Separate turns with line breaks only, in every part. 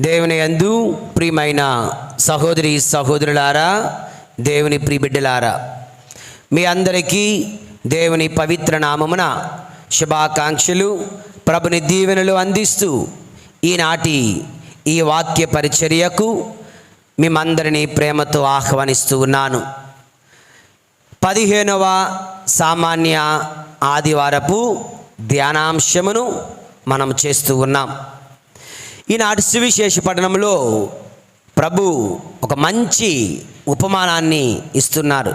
దేవుని యందు ప్రియమైన సహోదరి సహోదరులారా, దేవుని ప్రియబిడ్డలారా, మీ అందరికీ దేవుని పవిత్ర నామమున శుభాకాంక్షలు, ప్రభుని దీవెనలు అందిస్తూ ఈనాటి ఈ వాక్య పరిచర్యకు మిమ్మందరినీ ప్రేమతో ఆహ్వానిస్తూ ఉన్నాను. 15వ సామాన్య ఆదివారపు ధ్యానాంశమును మనం చేస్తూ ఉన్నాం. ఈనాటి సువిశేష పఠనంలో ప్రభు ఒక మంచి ఉపమానాన్ని ఇస్తున్నారు.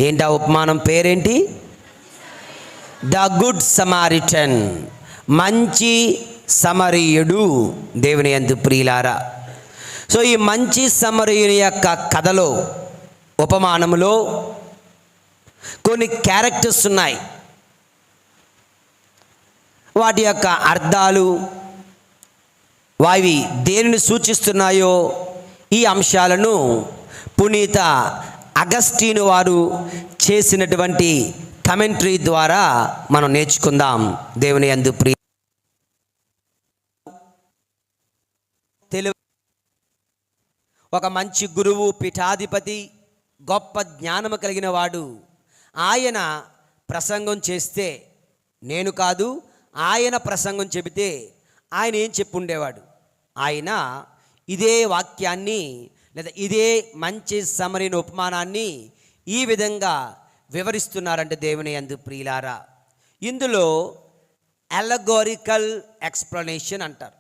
ఏంటి ఆ ఉపమానం పేరేంటి? ద గుడ్ సమారిటన్, మంచి సమరయుడు. దేవుని యందు ప్రియులారా, సో ఈ మంచి సమరయుని యొక్క కథలో, ఉపమానంలో కొన్ని క్యారెక్టర్స్ ఉన్నాయి. వాటి యొక్క అర్థాలు, వావి దేనిని సూచిస్తున్నాయో ఈ అంశాలను పునీత అగస్టీను వారు చేసినటువంటి కమెంటరీ ద్వారా మనం నేర్చుకుందాం. దేవుని యందు ప్రియ ఒక మంచి గురువు, పీఠాధిపతి, గొప్ప జ్ఞానము కలిగిన వాడు, ఆయన ప్రసంగం చేస్తే, నేను కాదు ఆయన ప్రసంగం చెబితే ఆయన ఏం చెప్పుండేవాడు? ఆయన ఇదే వాక్యాన్ని లేదా ఇదే మంచి సమరయుని ఉపమానాన్ని ఈ విధంగా వివరిస్తున్నారంటే దేవుని యందు ప్రియులారా, ఇందులో అలగోరికల్ ఎక్స్ప్లనేషన్ అంటారు.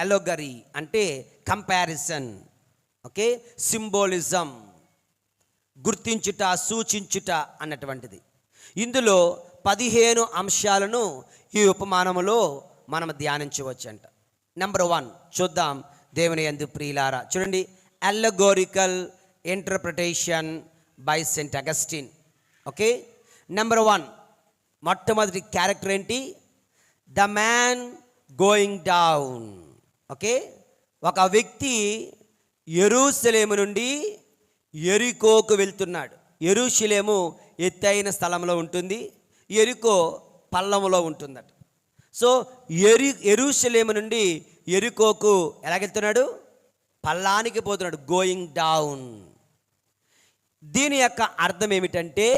అలగరీ అంటే కంపారిజన్, ఓకే, సింబోలిజం, గుర్తించుట, సూచించుట అన్నటువంటిది. ఇందులో 15 అంశాలను ఈ ఉపమానములో మనం ధ్యానించవచ్చంట. నెంబర్ 1 చూద్దాం. దేవుని యందు ప్రియులారా, చూడండి, allegorical interpretation by Saint Augustine. Okay, number 1 మొట్టమొదటి క్యారెక్టర్ ఏంటి? The man going down. Okay, ఒక వ్యక్తి యెరూషలేము నుండి యెరికోకు వెళ్తున్నాడు. యెరూషలేము ఎత్తైన స్థలంలో ఉంటుంది, యెరికో పల్లములో ఉంటుందట. సో యెరూషలేము నుండి యెరికోకు ఎలాగెళ్తున్నాడు? పల్లానికి పోతున్నాడు, గోయింగ్ డౌన్. దీని యొక్క అర్థం ఏమిటంటే,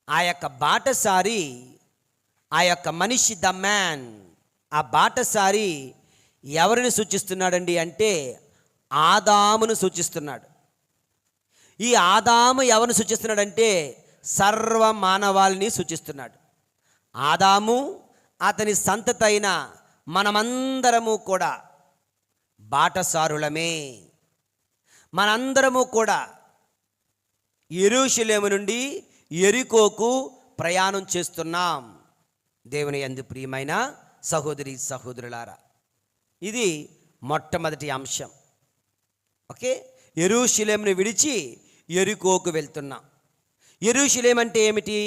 ఆ యొక్క బాటసారి, ఆ యొక్క మనిషి, ద మ్యాన్, ఆ బాటసారి ఎవరిని సూచిస్తున్నాడండి అంటే ఆదామును సూచిస్తున్నాడు. ఈ ఆదాము ఎవరిని సూచిస్తున్నాడంటే సర్వ మానవాళిని సూచిస్తున్నాడు. ఆదాము, అతని సంతతి అయిన మనమందరము కూడా బాటసారులమే. మనందరము కూడా యెరూషలేము నుండి యెరికోకు ప్రయాణం చేస్తున్నాం. దేవుని యందు ప్రియమైన సహోదరి సహోదరులారా, ఇది మొట్టమొదటి అంశం. ఓకే, యెరూషలేమును విడిచి యెరికోకు వెళ్తున్నాం. యెరూషలేం అంటే ఏమిటి?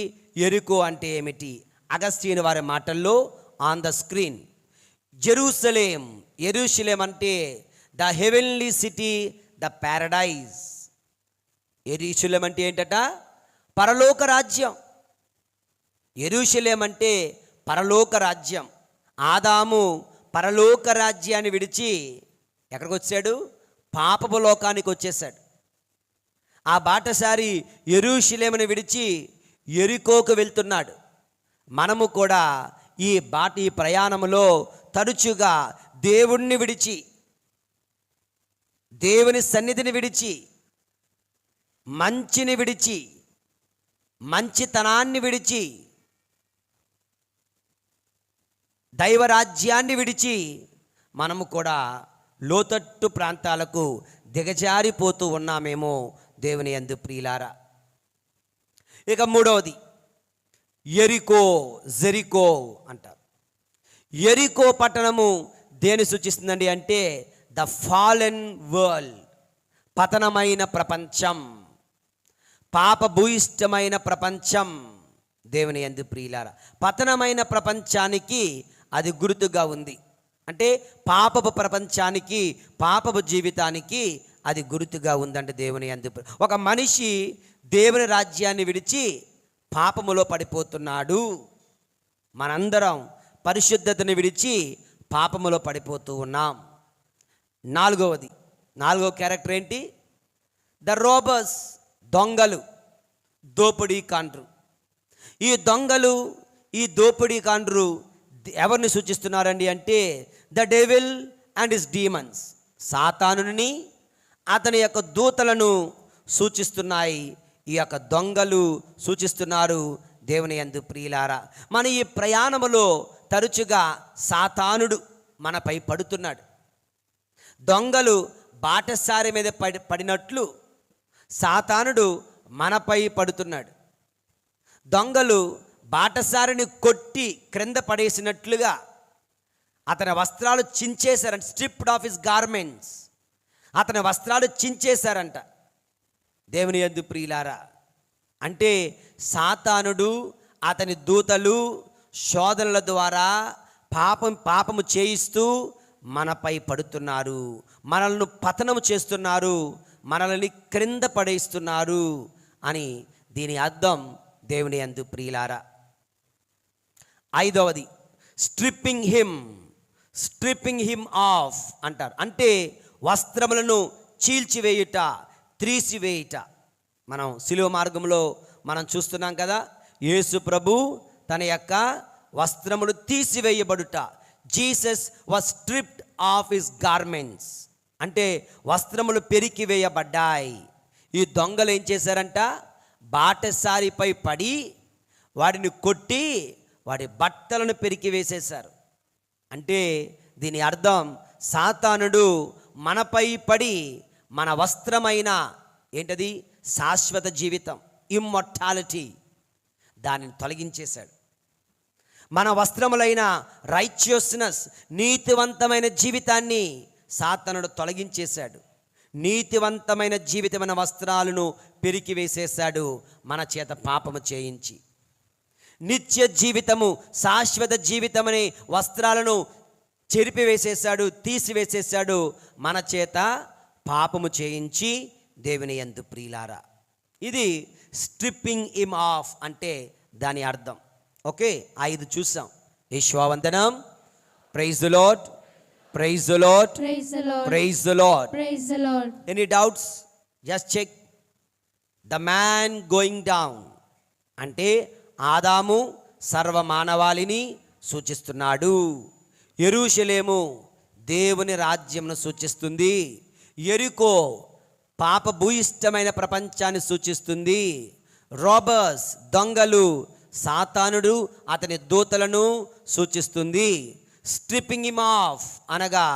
యెరికో అంటే ఏమిటి? అగస్టీన్ వారి మాటల్లో ఆన్ ద స్క్రీన్, జెరూసలేం, యెరూషలేం అంటే the heavenly city, the paradise. యెరూషలేం అంటే ఏంటట? పరలోక రాజ్యం. యెరూషలేం అంటే పరలోక రాజ్యం. ఆదాము పరలోక రాజ్యాన్ని విడిచి ఎక్కడికి వచ్చాడు? పాపపు లోకానికి వచ్చేసాడు. ఆ బాటసారి యెరూషలేమును విడిచి యెరికోకు వెళ్తున్నాడు. మనము కూడా ఈ ప్రయాణములో తరచుగా దేవుణ్ణి విడిచి, దేవుని సన్నిధిని విడిచి, మంచిని విడిచి, మంచితనాన్ని విడిచి, దైవరాజ్యాన్ని విడిచి మనము కూడా లోతట్టు ప్రాంతాలకు దిగజారిపోతూ ఉన్నామేమో. దేవుని యందు ప్రియులారా, ఇక మూడవది యెరికో, జెరికో అంటారు. యెరికో పట్టణము దేని సూచిస్తుందండి అంటే ద ఫాలెన్ వరల్డ్, పతనమైన ప్రపంచం, పాపభూయిష్టమైన ప్రపంచం. దేవుని యందు ప్రియులారా, పతనమైన ప్రపంచానికి అది గుర్తుగా ఉంది. అంటే పాపపు ప్రపంచానికి, పాపపు జీవితానికి అది గుర్తుగా ఉందంటే దేవుని యందు. ఒక మనిషి దేవుని రాజ్యాన్ని విడిచి పాపములో పడిపోతున్నాడు. మనందరం పరిశుద్ధతను విడిచి పాపములో పడిపోతూ ఉన్నాం. నాలుగో క్యారెక్టర్ ఏంటి? ద రోబర్స్, దొంగలు, దోపిడీకాండ్రు. ఈ దొంగలు, ఈ దోపిడీకాండ్రు ఎవరిని సూచిస్తున్నారండి అంటే the devil and his demons, సాతానుని అతని యొక్క దూతలను సూచిస్తున్నాయి. ఈ యొక్క దొంగలు సూచిస్తున్నారు దేవుని యందు ప్రియులారా. మన ఈ ప్రయాణములో తరచుగా సాతానుడు మనపై పడుతున్నాడు. దొంగలు బాటసారి మీద పడినట్లు సాతానుడు మనపై పడుతున్నాడు. దొంగలు బాటసారిని కొట్టి క్రింద పడేసినట్లుగా అతని వస్త్రాలు చించేశారంట. స్ట్రిప్డ్ ఆఫ్ హిస్ గార్మెంట్స్, అతని వస్త్రాలు చించేశారంట. దేవుని యందు ప్రియులారా, అంటే సాతానుడు అతని దూతలు శోధనల ద్వారా పాపము చేయిస్తూ మనపై పడుతున్నారు, మనల్ని పతనము చేస్తున్నారు, మనల్ని క్రింద పడేస్తున్నారు అని దీని అర్థం దేవుని యందు ప్రియులారా. ఐదవది స్ట్రిప్పింగ్ హిమ్ ఆఫ్ అంటారు. అంటే వస్త్రములను చీల్చివేయుట, త్రీసివేయుట. మనం శిలువ మార్గంలో మనం చూస్తున్నాం కదా, యేసు ప్రభు తన యొక్క వస్త్రములు తీసివేయబడుట. Jesus was stripped of his garments, అంటే వస్త్రములు పెరికివేయబడ్డాయి. ఈ దొంగలు ఏం చేశారంట? బాటసారిపై పడి వాడిని కొట్టి వాడి బట్టలను పెరికివేసేశారు. అంటే దీని అర్థం సాతానుడు మనపై పడి మన వస్త్రమైన ఏంటది? శాశ్వత జీవితం, ఇమ్మొర్టాలిటీ, దానిని తొలగించేశాడు. మన వస్త్రములైన రైచియస్నెస్, నీతివంతమైన జీవితాన్ని సాతానుడు తొలగించేశాడు. నీతివంతమైన జీవితమైన వస్త్రాలను పెరికివేసేశాడు మన చేత పాపము చేయించి. నిత్య జీవితము, శాశ్వత జీవితమనే వస్త్రాలను చెరిపివేసేశాడు, తీసివేసేశాడు మన చేత పాపము చేయించి. దేవుని యందు ప్రియులారా, ఇది స్ట్రిప్పింగ్ హిమ్ ఆఫ్ అంటే దాని అర్థం. ఓకే, 5 చూసాం. యెహోవావందనం. Praise the Lord, praise the Lord,
praise the Lord,
praise the Lord,
praise the Lord.
Any doubts? Just check. The man going down అంటే ఆదాము సర్వమానవాళిని సూచిస్తున్నాడు. యెరూషలేము దేవుని రాజ్యంను సూచిస్తుంది. యెరికో పాప భూయిష్టమైన ప్రపంచాన్ని సూచిస్తుంది. రాబర్స్, దొంగలు, సాతానుడు అతని దూతలను సూచిస్తుంది. స్ట్రిప్పింగ్ హిమ్ ఆఫ్ అనగా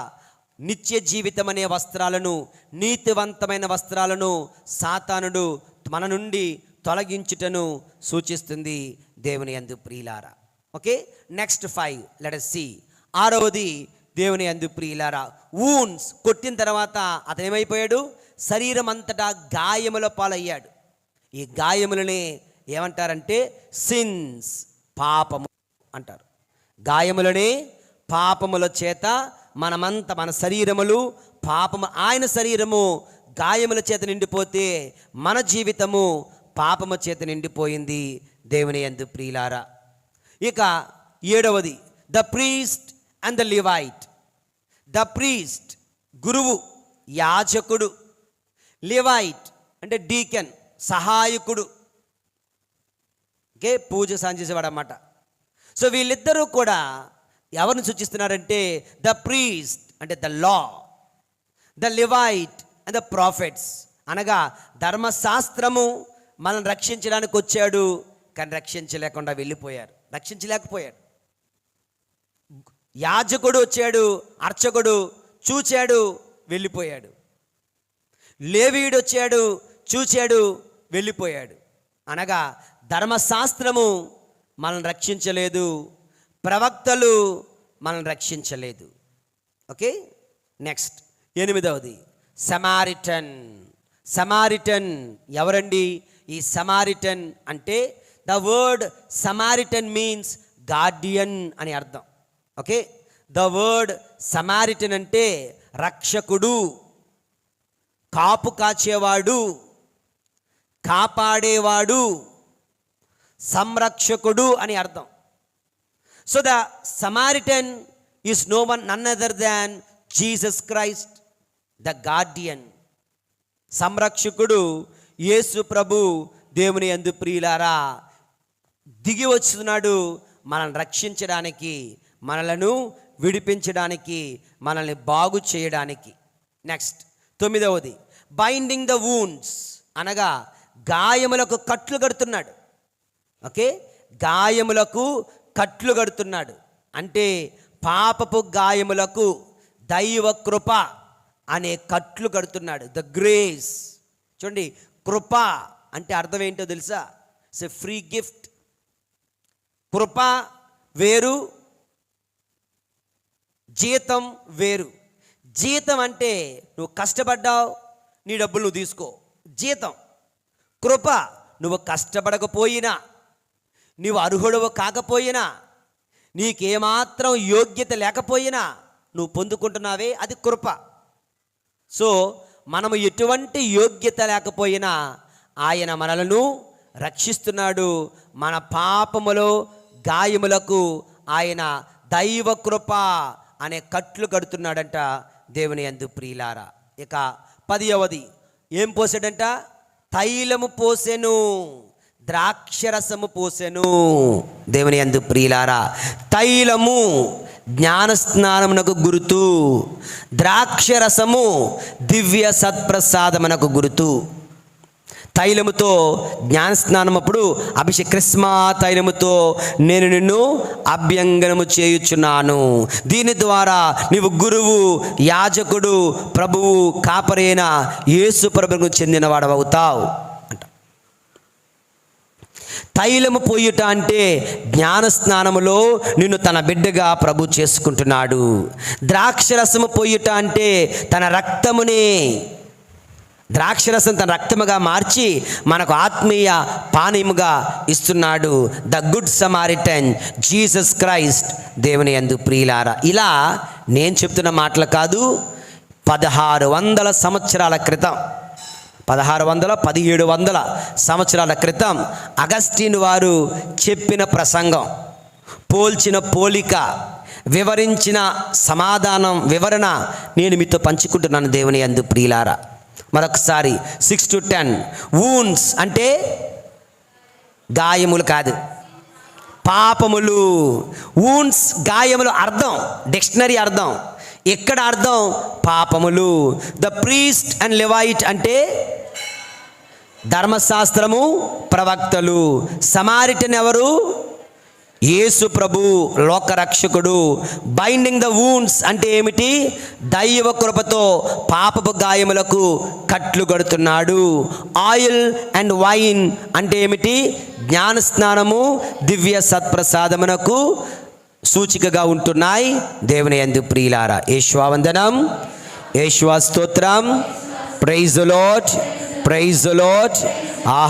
నిత్య జీవితం అనే వస్త్రాలను, నీతివంతమైన వస్త్రాలను సాతానుడు మన నుండి తొలగించుటను సూచిస్తుంది దేవుని యందు ప్రియులారా. Okay, next 5 let us see. 6వది దేవుని యందు ప్రియులారా, వూన్స్, కొట్టిన తర్వాత అతను ఏమైపోయాడు? శరీరం అంతటా గాయముల పాలయ్యాడు. ఈ గాయములనే ఏమంటారంటే సిన్స్, పాపము అంటారు. గాయములనే పాపముల చేత మనమంతా, మన శరీరములు పాపము, ఆయన శరీరము గాయముల చేత నిండిపోతే మన జీవితము పాపము చేత నిండిపోయింది దేవుని యందు ప్రియులారా. ఇక 7వది the priest and the Levite. The priest గురువు, యాజకుడు. లివైట్ అంటే డీకెన్, సహాయకుడు. ఓకే, పూజ సాంచేసేవాడు అన్నమాట. సో వీళ్ళిద్దరూ కూడా ఎవరిని సూచిస్తున్నారంటే ద ప్రీస్ట్ అంటే the law, the లివైట్ and the profits అనగా ధర్మశాస్త్రము మనల్ని రక్షించడానికి వచ్చాడు, కానీ రక్షించలేకుండా వెళ్ళిపోయారు, రక్షించలేకపోయాడు. యాజకుడు వచ్చాడు, అర్చకుడు చూచాడు, వెళ్ళిపోయాడు. లేవీయుడు వచ్చాడు, చూచాడు, వెళ్ళిపోయాడు. అనగా ధర్మశాస్త్రము మనల్ని రక్షించలేదు, ప్రవక్తలు మనల్ని రక్షించలేదు. ఓకే, నెక్స్ట్ 8వది సమారిటన్. సమారిటన్ ఎవరండి? ఈ సమారిటన్ అంటే the word Samaritan means guardian అని అర్థం. ఓకే, ద వర్డ్ సమారిటన్ అంటే రక్షకుడు, కాపు కాచేవాడు, కాపాడేవాడు, సంరక్షకుడు అని అర్థం. So the Samaritan is none other than Jesus Christ. The guardian, సంరక్షకుడు యేసు ప్రభు దేవుని యందు ప్రియులారా దిగి వస్తున్నాడు మనల్ని రక్షించడానికి, మనలను విడిపించడానికి, మనల్ని బాగు చేయడానికి. నెక్స్ట్ 9వది బైండింగ్ ద వూండ్స్, అనగా గాయములకు కట్లు కడుతున్నాడు. ఓకే, గాయములకు కట్లు కడుతున్నాడు అంటే పాపపు గాయములకు దైవ కృప అనే కట్లు కడుతున్నాడు. ద గ్రేస్, చూడండి కృప అంటే అర్థం ఏంటో తెలుసా? It's a free gift. కృప వేరు, జీతం వేరు. జీతం అంటే నువ్వు కష్టపడ్డావు, నీ డబ్బులు నువ్వు తీసుకో, జీతం. కృప నువ్వు కష్టపడకపోయినా, నీవు అర్హుడవు కాకపోయినా, నీకేమాత్రం యోగ్యత లేకపోయినా నువ్వు పొందుకుంటున్నావే, అది కృప. సో మనము ఎటువంటి యోగ్యత లేకపోయినా ఆయన మనలను రక్షిస్తున్నాడు. మన పాపములో గాయములకు ఆయన దైవ కృప అనే కట్లు కడుతున్నాడంట దేవుని యందు ప్రియులారా. ఇక 10వది ఏం పోసాడంట? తైలము పోసెను, ద్రాక్షరసము పోసెను. దేవుని యందు ప్రియులారా, తైలము జ్ఞానస్నానమునకు గుర్తు, ద్రాక్షరసము దివ్య సత్ప్రసాదమునకు గుర్తు. తైలముతో జ్ఞానస్నానం అప్పుడు క్రిస్మా తైలముతో నేను నిన్ను అభ్యంగనము చేయుచున్నాను, దీని ద్వారా నీవు గురువు, యాజకుడు, ప్రభువు, కాపరైన యేసు ప్రభువుకు చెందినవాడవుతావు అంట. తైలము పోయుట అంటే జ్ఞానస్నానములో నిన్ను తన బిడ్డగా ప్రభు చేసుకుంటున్నాడు. ద్రాక్షరసము పోయుట అంటే తన రక్తమునే, ద్రాక్షరసం తన రక్తముగా మార్చి మనకు ఆత్మీయ పానీయముగా ఇస్తున్నాడు. The good Samaritan Jesus Christ. దేవుని యందు ప్రియులారా, ఇలా నేను చెప్తున్న మాటలు కాదు, 1600 సంవత్సరాల క్రితం, 1700 సంవత్సరాల క్రితం అగస్టిన్ వారు చెప్పిన ప్రసంగం, పోల్చిన పోలిక, వివరించిన సమాధానం, వివరణ నేను మీతో పంచుకుంటున్నాను దేవుని యందు ప్రియులారా. మరొకసారి 6 to 10. వూండ్స్ అంటే గాయములు కాదు, పాపములు. వూండ్స్ గాయములు అర్థం, డిక్షనరీ అర్థం. ఎక్కడ అర్థం? పాపములు. ద ప్రీస్ట్ అండ్ లెవైట్ అంటే ధర్మశాస్త్రము, ప్రవక్తలు. సమారిటన్ ఎవరు? యేసు ప్రభు, లోకరక్షకుడు. బైండింగ్ ద వూండ్స్ అంటే ఏమిటి? దైవ కృపతో పాపపు గాయములకు కట్లు కడుతున్నాడు. ఆయిల్ అండ్ వైన్ అంటే ఏమిటి? జ్ఞానస్నానము, దివ్య సత్ప్రసాదమునకు సూచికగా ఉంటున్నాయి. దేవుని యందు ప్రియులారా, యేషువా వందనం, యేషువా స్తోత్రం. Praise the Lord, praise the Lord.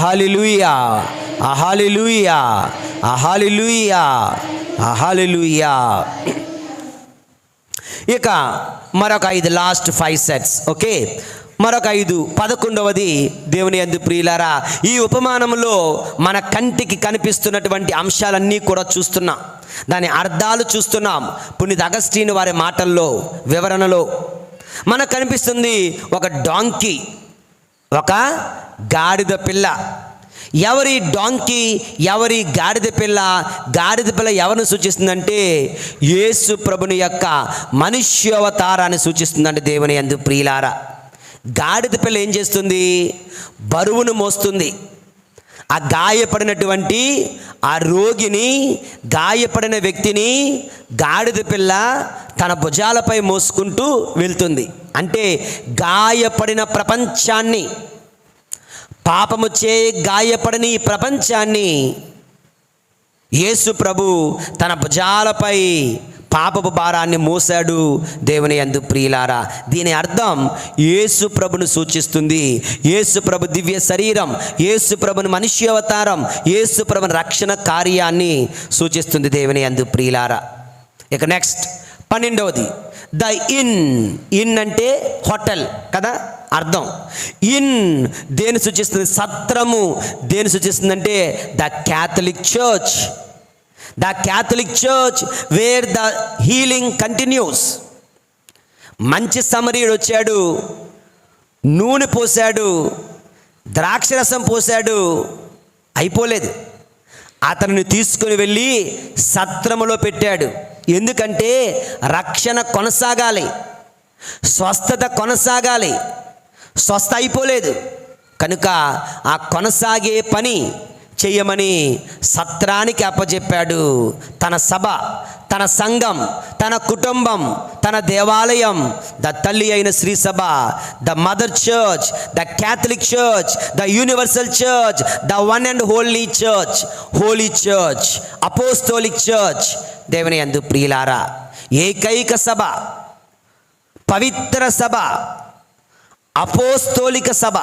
Hallelujah, hallelujah, hallelujah, hallelujah. ఇక మరొక 5 లాస్ట్ 5 సెట్స్. ఓకే, మరొక 5. 11వది దేవుని యందు ప్రియులారా, ఈ ఉపమానంలో మన కంటికి కనిపిస్తున్నటువంటి అంశాలన్నీ కూడా చూస్తున్నాం, దాని అర్థాలు చూస్తున్నాం. పునీత అగస్టిన్ వారి మాటల్లో, వివరణలో మనకు కనిపిస్తుంది ఒక డాంకీ, ఒక గాడిద పిల్ల. ఎవరి డాంకీ, ఎవరి గాడిద పిల్ల? గాడిద పిల్ల ఎవరిని సూచిస్తుందంటే యేసు ప్రభుని యొక్క మనుష్యావతారాన్ని సూచిస్తుందండి దేవుని యందు ప్రియులారా. గాడిద పిల్ల ఏం చేస్తుంది? బరువును మోస్తుంది. ఆ గాయపడినటువంటి ఆ రోగిని, గాయపడిన వ్యక్తిని గాడిద పిల్ల తన భుజాలపై మోసుకుంటూ వెళ్తుంది. అంటే గాయపడిన ప్రపంచాన్ని, పాపము చే గాయపడిన ఈ ప్రపంచాన్ని యేసు ప్రభు తన భుజాలపై పాపపు భారాన్ని మోసాడు దేవుని యందు ప్రియులారా. దీని అర్థం యేసు ప్రభును సూచిస్తుంది. యేసు ప్రభు దివ్య శరీరం, యేసు ప్రభుని మనుష్యావతారం, యేసు ప్రభుని రక్షణ కార్యాన్ని సూచిస్తుంది దేవుని యందు ప్రియులారా. ఇక నెక్స్ట్ 12వది ద ఇన్. ఇన్ అంటే హోటల్ కదా అర్థం. ఇన్ దేని సూచిస్తుంది? సత్రము. దేని సూచిస్తుందంటే the Catholic church. The Catholic church where the healing continues. మంచి సమరీయుడు వచ్చాడు, నూనె పోశాడు, ద్రాక్షరసం పోశాడు, అయిపోలేదు. అతనిని తీసుకుని వెళ్ళి సత్రములో పెట్టాడు. ఎందుకంటే రక్షణ కొనసాగాలి, స్వస్థత కొనసాగాలి. స్వస్థ అయిపోలేదు కనుక ఆ కొనసాగే పని చెయ్యమని సత్రానికి అప్పచెప్పాడు. తన సభ, తన సంఘం, తన కుటుంబం, తన దేవాలయం, ద తల్లి అయిన శ్రీ సభ, the mother church, the Catholic church, the universal church, the one and holy church, holy church, apostolic church. దేవుని యందు ప్రియులారా, ఏకైక సభ, పవిత్ర సభ, అపోస్తోలిక సభ,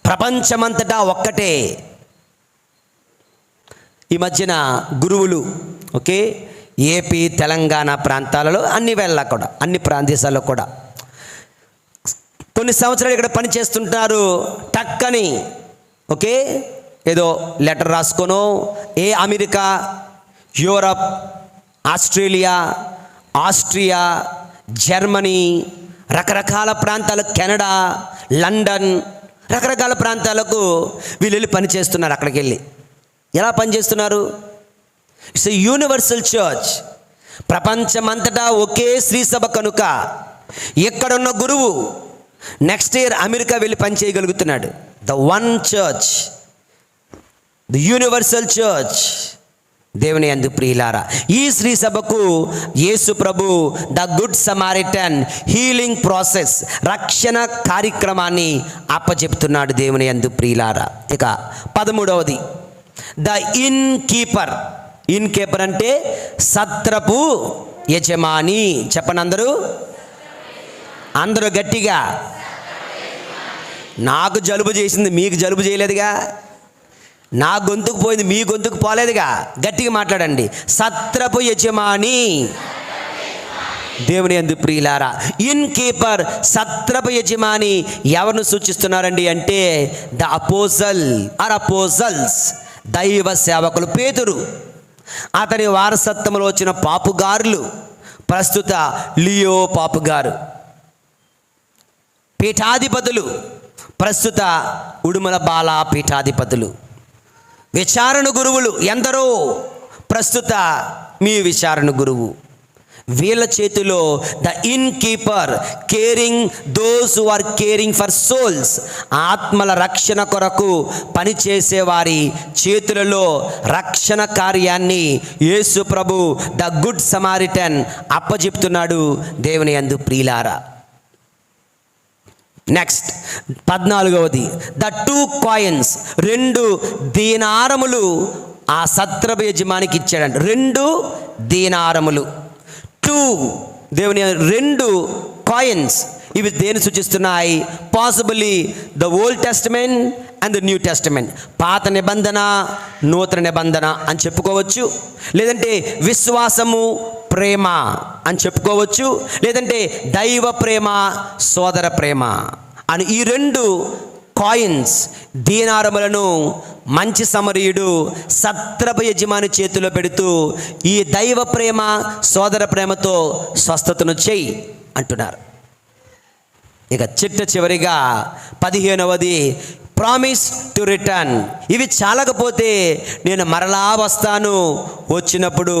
ప్రపంచమంతటా ఒక్కటే. ఈ మధ్యన గురువులు ఏపీ తెలంగాణ ప్రాంతాలలో అన్ని వేళ కూడా, అన్ని ప్రాంతీయాల్లో కూడా కొన్ని సంవత్సరాలు ఇక్కడ పని చేస్తుంటారు. టక్కని ఏదో లెటర్ రాసుకోనో America, Europe, Australia, Austria, Germany, రకరకాల ప్రాంతాలు, కెనడా, లండన్, రకరకాల ప్రాంతాలకు వీళ్ళు వెళ్ళి పని చేస్తున్నారు. అక్కడికి వెళ్ళి ఎలా పనిచేస్తున్నారు? It's a universal church. ప్రపంచమంతటా ఒకే శ్రీ సభ కనుక ఎక్కడున్న గురువు నెక్స్ట్ ఇయర్ అమెరికా వెళ్ళి పని చేయగలుగుతున్నాడు. The one church, the universal church. దేవుని యందు ప్రియులారా, ఈ శ్రీ సభకు యేసు ప్రభు the good Samaritan healing process, రక్షణ కార్యక్రమాన్ని అప్పచెప్తున్నాడు. దేవుని యందు ప్రియులారా. ఇక 13వది the innkeeper. Innkeeper అంటే సత్రపు యజమాని. చెప్పండి అందరూ, అందరూ గట్టిగా. నాకు జలుబు చేసింది, మీకు జలుబు చేయలేదుగా. నా గొంతుకు పోయింది, మీ గొంతుకు పోలేదుగా. గట్టిగా మాట్లాడండి. సత్రపు యజమాని. దేవుని యందు ప్రియులారా, ఇన్ కీపర్, సత్రపు యజమాని ఎవరిని సూచిస్తున్నారండి అంటే ద అపోజల్ ఆర్ అపోజల్స్, దైవ సేవకులు. పేతురు, అతని వారసత్వంలో వచ్చిన పాపుగారులు, ప్రస్తుత లియో పాపుగారు. పీఠాధిపతులు, ప్రస్తుత ఉడుమల బాల పీఠాధిపతులు. విచారణ గురువులు ఎందరో, ప్రస్తుత మీ విచారణ గురువు. వీళ్ళ చేతిలో the innkeeper, caring those who are caring for souls, ఆత్మల రక్షణ కొరకు పనిచేసే వారి చేతులలో రక్షణ కార్యాన్ని యేసు ప్రభు ద గుడ్ సమారిటన్ అప్పచెప్తున్నాడు. దేవుని యందు ప్రియులారా. నెక్స్ట్ 14వది ద 2 కాయిన్స్, 2 దీనారములు ఆ సత్రపు యజమానికి ఇచ్చాడంట. 2 దీనారములు, 2 దేవుని 2 కాయిన్స్. ఇవి దేని సూచిస్తున్నాయి? Possibly the old testament and the new testament. పాత నిబంధన, నూతన నిబంధన అని చెప్పుకోవచ్చు. లేదంటే విశ్వాసము, ప్రేమ అని చెప్పుకోవచ్చు. లేదంటే దైవ ప్రేమ, సోదర ప్రేమ అని ఈ 2 కాయిన్స్, దీనారములను మంచి సమరీయుడు సత్రపు యజమాని చేతిలో పెడుతూ ఈ దైవ ప్రేమ, సోదర ప్రేమతో స్వస్థతను చెయ్యి అంటున్నారు. ఇక చివరిగా 15వది ప్రామిస్ టు రిటర్న్. ఇవి చాలకపోతే నేను మరలా వస్తాను, వచ్చినప్పుడు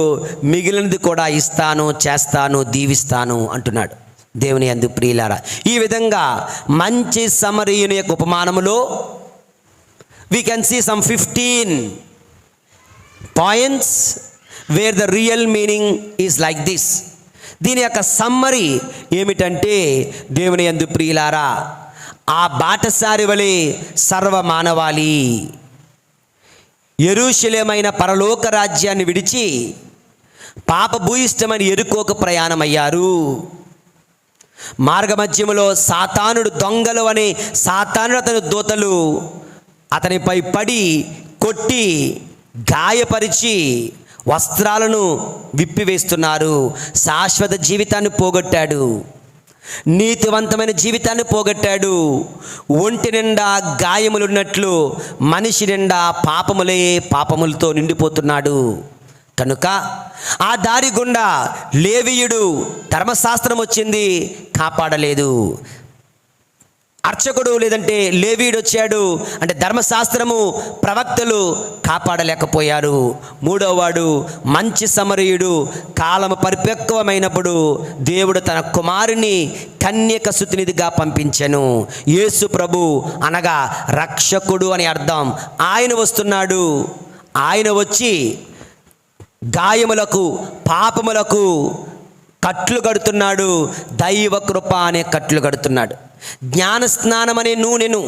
మిగిలినది కూడా ఇస్తాను, చేస్తాను, దీవిస్తాను అంటున్నాడు. దేవుని యందు ప్రియులారా, ఈ విధంగా మంచి సమరీయుని యొక్క ఉపమానములో we can see some 15 points where the real meaning is like this. దీని యొక్క సమ్మరీ ఏమిటంటే, దేవుని యందు ప్రియులారా, ఆ బాటసారి వలె సర్వమానవాళి యెరూషలేమైన పరలోక రాజ్యాన్ని విడిచి పాపభూయిష్టమైన యెరికోకు ప్రయాణమయ్యారు. మార్గమధ్యములో సాతానుడు, దొంగలు అనే సాతానుడు, అతని దూతలు అతనిపై పడి కొట్టి గాయపరిచి వస్త్రాలను విప్పివేస్తున్నారు. శాశ్వత జీవితాన్ని పోగొట్టాడు, నీతివంతమైన జీవితాన్ని పోగొట్టాడు. ఒంటి నిండా గాయములున్నట్లు మనిషి నిండా పాపములతో నిండిపోతున్నాడు. కనుక ఆ దారి గుండా లేవీయుడు, ధర్మశాస్త్రం వచ్చింది, కాపాడలేదు. అర్చకుడు లేదంటే లేవీయుడు వచ్చాడు అంటే ధర్మశాస్త్రము, ప్రవక్తలు కాపాడలేకపోయారు. మూడోవాడు మంచి సమరయుడు. కాలము పరిపక్వమైనప్పుడు దేవుడు తన కుమారుని కన్యక సుతినిధిగా పంపించెను. యేసు ప్రభు అనగా రక్షకుడు అని అర్థం. ఆయన వస్తున్నాడు. ఆయన వచ్చి గాయములకు, పాపములకు కట్లు కడుతున్నాడు. దైవ కృప అనే కట్లు కడుతున్నాడు. జ్ఞానస్నానం అనే నూనెను,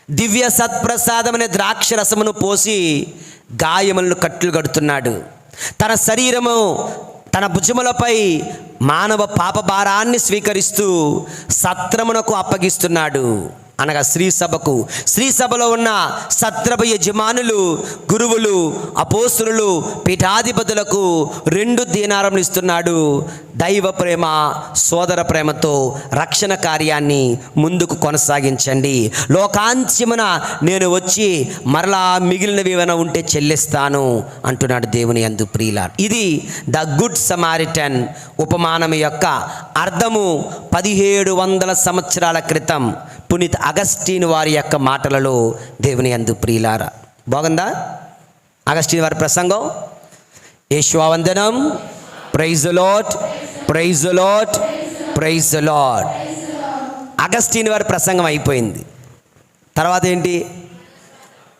దివ్య సత్ప్రసాదం అనే ద్రాక్ష రసమును పోసి గాయములను కట్లు కడుతున్నాడు. తన శరీరము, తన భుజములపై మానవ పాప భారాన్ని స్వీకరిస్తూ సత్రమునకు అప్పగిస్తున్నాడు. అనగా శ్రీసభకు. శ్రీసభలో ఉన్న సత్రభ యజమానులు, గురువులు, అపోస్తులు, పీఠాధిపతులకు 2 దీనారములు ఇస్తున్నాడు. దైవ ప్రేమ, సోదర ప్రేమతో రక్షణ కార్యాన్ని ముందుకు కొనసాగించండి. లోకాంత్యమున నేను వచ్చి మరలా మిగిలినవి ఏమైనా ఉంటే చెల్లిస్తాను అంటున్నాడు దేవుని యందు ప్రియులారా. ఇది ద గుడ్ సమారిటన్ ఉపమానం యొక్క అర్థము 1700 సంవత్సరాల క్రితం పునీత్ అగస్టీన్ వారి యొక్క మాటలలో దేవుని యందు ప్రియులారా. బాగుందా అగస్టీన్ వారి ప్రసంగం? యేషువందనం, praise the Lord, praise the Lord, praise the Lord. Augustine వారి ప్రసంగం అయిపోయింది. తర్వాత ఏంటి?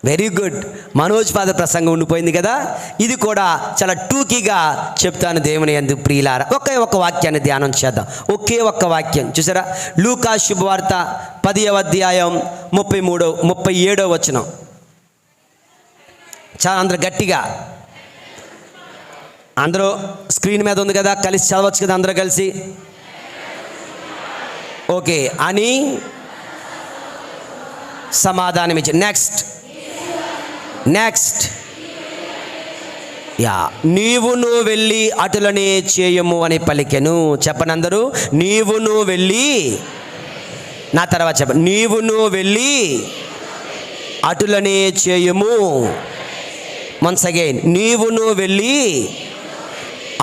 వెరీ గుడ్, మనోజ్ ఫాదర్ ప్రసంగం ఉండిపోయింది కదా. ఇది కూడా చాలా టూకీగా చెప్తాను దేవుని యందు ప్రియులారా. ఒక్క వాక్యాన్ని ధ్యానం చేద్దాం. ఒకే ఒక్క వాక్యం చూసారా? లూకా శుభవార్త 10వ అధ్యాయం 37వ వచనం. చాలా అందరూ గట్టిగా, అందరూ స్క్రీన్ మీద ఉంది కదా, కలిసి చదవచ్చు కదా అందరూ కలిసి. ఓకే అని సమాధానం ఇచ్చి నెక్స్ట్ నీవును వెళ్ళి అటులనే చేయము అని పలికెను. చెప్పండి అందరూ, నీవును వెళ్ళి. నా తర్వాత చెప్పండి, నీవును వెళ్ళి అటులనే చేయము. వన్స్ అగైన్, నీవును వెళ్ళి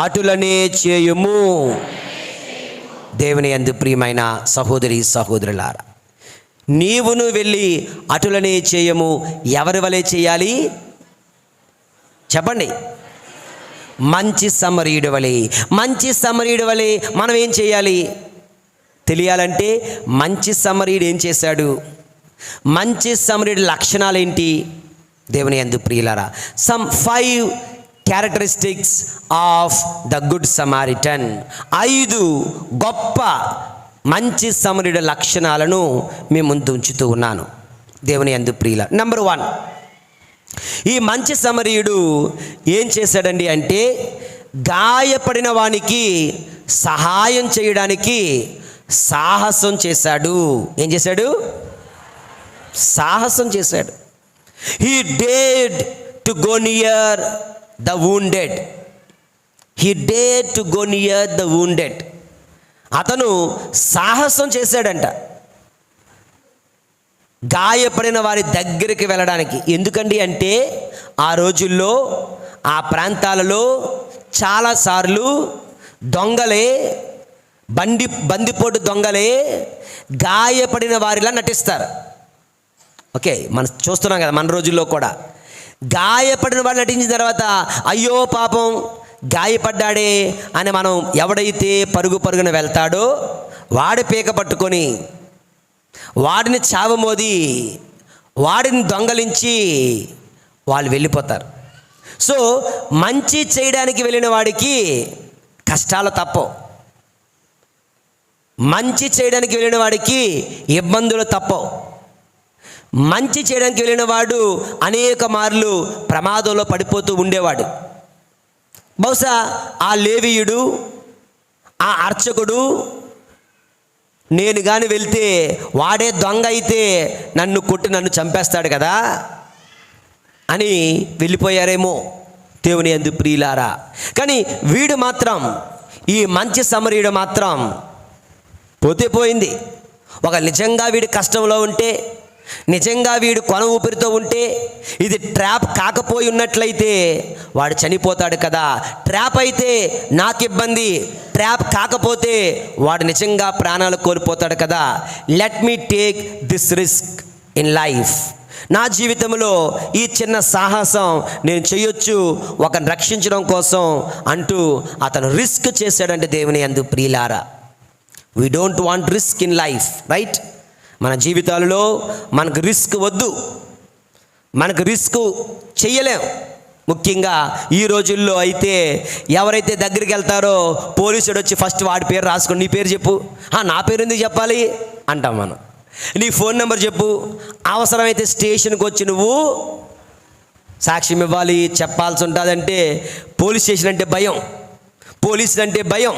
అటులనే చేయము. దేవుని యందు ప్రియమైన సహోదరి సహోదరులారా, నీవును వెళ్ళి అటులనే చేయము. ఎవరి వలె చేయాలి చెప్పండి? మంచి సమరయుడి వలె. మంచి సమరయుడి వలె మనం ఏం చేయాలి తెలియాలంటే, మంచి సమరయుడు ఏం చేశాడు, మంచి సమరయుడి లక్షణాలు ఏంటి? దేవుని యందు ప్రియులారా, some 5 characteristics of the good Samaritan. 5 గొప్ప మంచి సమరయుడి లక్షణాలను మీ ముందు ఉంచుతూ ఉన్నాను దేవుని యందు ప్రియులారా. నెంబర్ 1, ఈ మంచి సమరయుడు ఏం చేశాడండి అంటే, గాయపడిన వానికి సహాయం చేయడానికి సాహసం చేశాడు. ఏం చేశాడు? సాహసం చేశాడు. He dared to go near the wounded. He dared to go near the wounded. అతను సాహసం చేశాడంట గాయపడిన వారి దగ్గరికి వెళ్ళడానికి. ఎందుకండి అంటే, ఆ రోజుల్లో ఆ ప్రాంతాలలో చాలాసార్లు దొంగలే, బందిపోటు దొంగలే గాయపడిన వారిలా నటిస్తారు. ఓకే, మనం చూస్తున్నాం కదా మన రోజుల్లో కూడా. గాయపడిన వారు నటించిన తర్వాత అయ్యో పాపం గాయపడ్డాడే అని మనం ఎవడైతే పరుగున వెళ్తాడో వాడి పీక పట్టుకొని వాడిని చావమోది వాడిని దొంగలించి వాళ్ళు వెళ్ళిపోతారు. సో మంచి చేయడానికి వెళ్ళిన వాడికి కష్టాలు తప్పవు, మంచి చేయడానికి వెళ్ళిన వాడికి ఇబ్బందులు తప్పవు. మంచి చేయడానికి వెళ్ళిన వాడు అనేక మార్లు ప్రమాదంలో పడిపోతూ ఉండేవాడు. బహుశా ఆ లేవీయుడు, ఆ అర్చకుడు, నేను కానీ వెళ్తే వాడే దొంగ అయితే నన్ను కొట్టి నన్ను చంపేస్తాడు కదా అని వెళ్ళిపోయారేమో దేవుని యందు ప్రియులారా. కానీ వీడు మాత్రం, ఈ మంచి సమరయుడు మాత్రం పోతే పోయింది. ఒక నిజంగా వీడు కష్టంలో ఉంటే, నిజంగా వీడు కొన ఊపిరితో ఉంటే, ఇది ట్రాప్ కాకపోయి ఉన్నట్లయితే వాడు చనిపోతాడు కదా. ట్రాప్ అయితే నాకు ఇబ్బంది, ట్రాప్ కాకపోతే వాడు నిజంగా ప్రాణాలు కోల్పోతాడు కదా. Let me take this risk in life. నా జీవితంలో ఈ చిన్న సాహసం నేను చేయొచ్చు ఒకరిని రక్షించడం కోసం అంటూ అతను రిస్క్ చేశాడంటే దేవుని యందు ప్రియులారా. We don't want risk in life, right? మన జీవితాలలో మనకు రిస్క్ వద్దు, మనకు రిస్క్ చెయ్యలేం. ముఖ్యంగా ఈ రోజుల్లో అయితే ఎవరైతే దగ్గరికి వెళ్తారో పోలీసుడు వచ్చి ఫస్ట్ వాడి పేరు రాసుకొని, నీ పేరు చెప్పు. నా పేరు ఎందుకు చెప్పాలి అంటాం మనం. నీ ఫోన్ నెంబర్ చెప్పు. అవసరమైతే స్టేషన్కి వచ్చి నువ్వు సాక్ష్యం ఇవ్వాలి, చెప్పాల్సి ఉంటుందంటే పోలీస్ స్టేషన్ అంటే భయం, పోలీసులు అంటే భయం,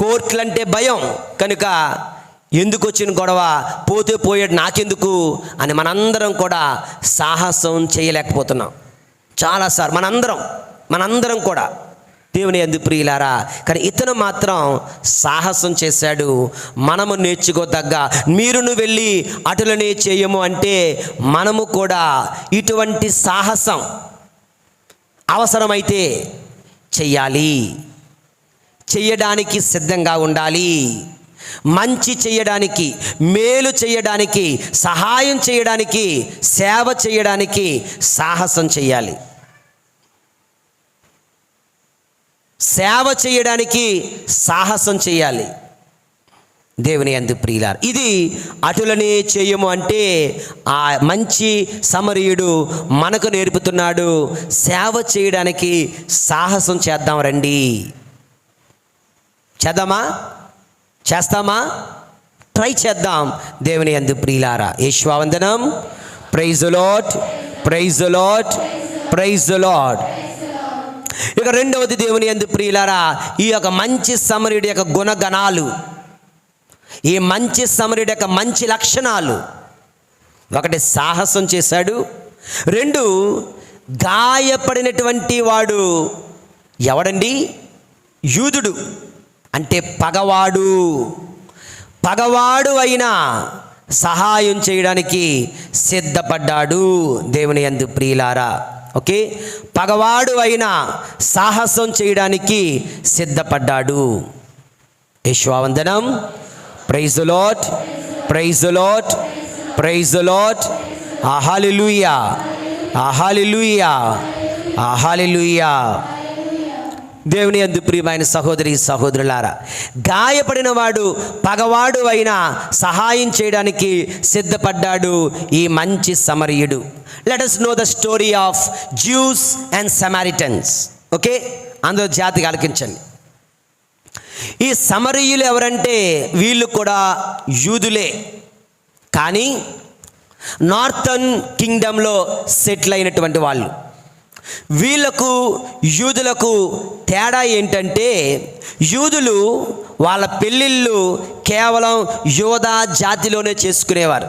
కోర్టులు అంటే భయం. కనుక ఎందుకు వచ్చిన గొడవ, పోతే పోయాడు నాకెందుకు అని మనందరం కూడా సాహసం చేయలేకపోతున్నాం చాలాసార్లు. మనందరం కూడా దేవుని యందు ప్రియులారా. కానీ ఇతను మాత్రం సాహసం చేశాడు. మనము నేర్చుకోదగ్గ, మీరును వెళ్ళి అటులనే చేయము అంటే మనము కూడా ఇటువంటి సాహసం అవసరమైతే చెయ్యాలి, చెయ్యడానికి సిద్ధంగా ఉండాలి. మంచి చేయడానికి, మేలు చేయడానికి, సహాయం చేయడానికి, సేవ చేయడానికి సాహసం చేయాలి. సేవ చేయడానికి సాహసం చేయాలి. దేవుని యందు ప్రియులారా, ఇది అటులనే చేయము అంటే ఆ మంచి సమరయుడు మనకు నేర్పుతున్నాడు. సేవ చేయడానికి సాహసం చేద్దాం రండి. చేస్తామా? ట్రై చేద్దాం. దేవుని యందు ప్రియులారా, యేసువందనం. Praise the Lord, praise the Lord, praise the Lord. ఇక రెండవది దేవుని యందు ప్రియులారా, ఈ యొక్క మంచి సమరయుడి యొక్క గుణగణాలు, ఈ మంచి సమరయుడి యొక్క మంచి లక్షణాలు. ఒకటి, సాహసం చేశాడు. రెండు, గాయపడినటువంటి వాడు. ఎవడండి? యూదుడు అంటే పగవాడు అయినా సహాయం చేయడానికి సిద్ధపడ్డాడు. దేవుని యందు ప్రియులారా, ఓకే, పగవాడు అయినా సాహసం చేయడానికి సిద్ధపడ్డాడు. యేసువందనం. Praise the Lord, praise the Lord, praise the Lord. Hallelujah, hallelujah, hallelujah. దేవుని యందు ప్రియమైన సహోదరి సహోదరులారా, గాయపడిన వాడు పగవాడు అయినా సహాయం చేయడానికి సిద్ధపడ్డాడు ఈ మంచి సమరయుడు. Let us know the story of Jews and Samaritans. Okay, అందరూ జాతికి ఆలకించండి. ఈ సమరయులు ఎవరంటే వీళ్ళు కూడా యూదులే, కానీ నార్థన్ కింగ్డమ్లో సెటిల్ అయినటువంటి వాళ్ళు. వీళ్ళకు యూదులకు తేడా ఏంటంటే, యూదులు వాళ్ళ పెళ్ళిళ్ళు కేవలం యోధా జాతిలోనే చేసుకునేవారు.